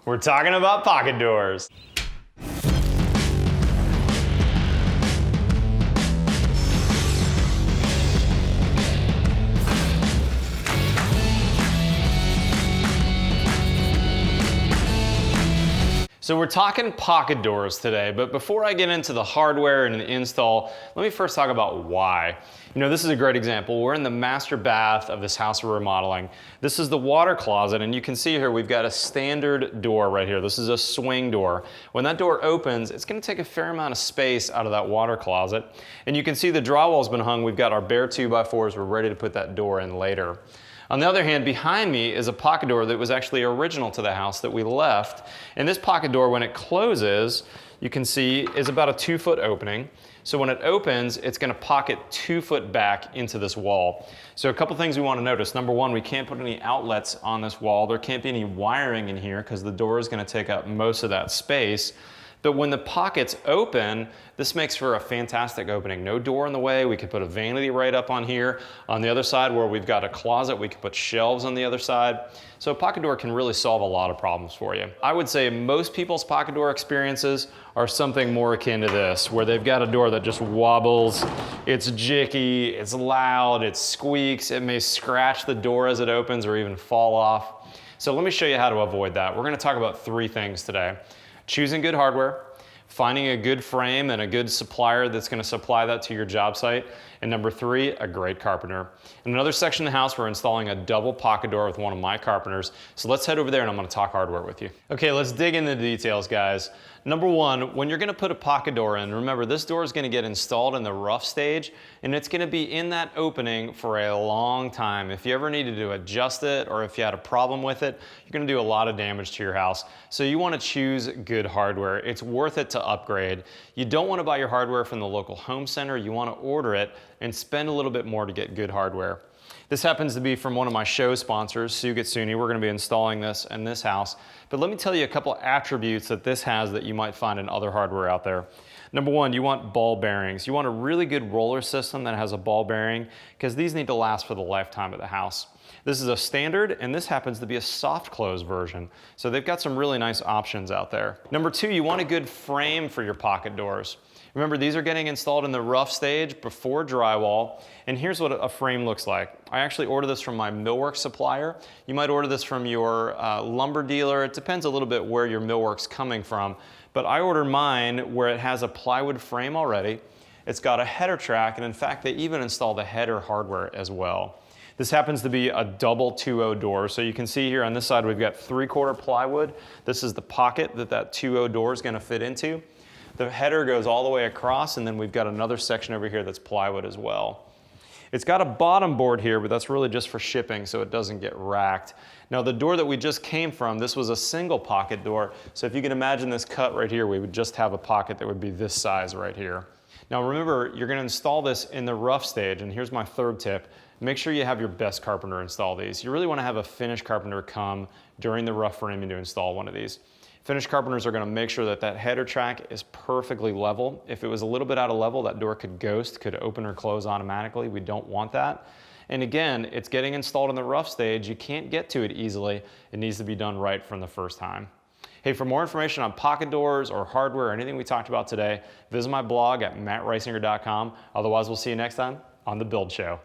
We're talking about pocket doors. So we're talking pocket doors today, but before I get into the hardware and the install, let me first talk about why. You know, this is a great example. We're in the master bath of this house we're remodeling. This is the water closet, and you can see here we've got a standard door right here. This is a swing door. When that door opens, it's gonna take a fair amount of space out of that water closet. And you can see the drywall's been hung. We've got our bare 2x4s. We're ready to put that door in later. On the other hand, behind me is a pocket door that was actually original to the house that we left. And this pocket door, when it closes, you can see is about a 2-foot opening. So when it opens, it's gonna pocket 2 foot back into this wall. So a couple things we wanna notice. Number one, we can't put any outlets on this wall. There can't be any wiring in here because the door is gonna take up most of that space. But when the pockets open, this makes for a fantastic opening. No door in the way. We could put a vanity right up on here. On the other side where we've got a closet, we could put shelves on the other side. So a pocket door can really solve a lot of problems for you. I would say most people's pocket door experiences are something more akin to this, where they've got a door that just wobbles, it's jicky, it's loud, it squeaks, it may scratch the door as it opens or even fall off. So let me show you how to avoid that. We're gonna talk about 3 things today. Choosing good hardware, finding a good frame and a good supplier that's gonna supply that to your job site, and number 3, a great carpenter. In another section of the house, we're installing a double pocket door with one of my carpenters. So let's head over there and I'm gonna talk hardware with you. Okay, let's dig into the details, guys. Number one, when you're gonna put a pocket door in, remember this door is gonna get installed in the rough stage and it's gonna be in that opening for a long time. If you ever needed to adjust it or if you had a problem with it, you're gonna do a lot of damage to your house. So you wanna choose good hardware. It's worth it to upgrade. You don't wanna buy your hardware from the local home center. You wanna order it and spend a little bit more to get good hardware. This happens to be from one of my show sponsors, Sugatsuni. We're gonna be installing this in this house. But let me tell you a couple attributes that this has that you might find in other hardware out there. Number one, you want ball bearings. You want a really good roller system that has a ball bearing because these need to last for the lifetime of the house. This is a standard and this happens to be a soft close version. So they've got some really nice options out there. Number two, you want a good frame for your pocket doors. Remember, these are getting installed in the rough stage before drywall, and here's what a frame looks like. I actually ordered this from my millwork supplier. You might order this from your lumber dealer. It depends a little bit where your millwork's coming from, but I ordered mine where it has a plywood frame already. It's got a header track, and in fact, they even install the header hardware as well. This happens to be a double 2.0 door. So you can see here on this side, we've got 3/4 plywood. This is the pocket that 2.0 door is gonna fit into. The header goes all the way across, and then we've got another section over here that's plywood as well. It's got a bottom board here, but that's really just for shipping so it doesn't get racked. Now the door that we just came from, this was a single pocket door. So if you can imagine this cut right here, we would just have a pocket that would be this size right here. Now remember, you're gonna install this in the rough stage, and here's my 3rd tip. Make sure you have your best carpenter install these. You really wanna have a finished carpenter come during the rough framing to install one of these. Finished carpenters are gonna make sure that that header track is perfectly level. If it was a little bit out of level, that door could ghost, could open or close automatically. We don't want that. And again, it's getting installed in the rough stage. You can't get to it easily. It needs to be done right from the first time. Hey, for more information on pocket doors or hardware or anything we talked about today, visit my blog at mattreisinger.com. Otherwise, we'll see you next time on The Build Show.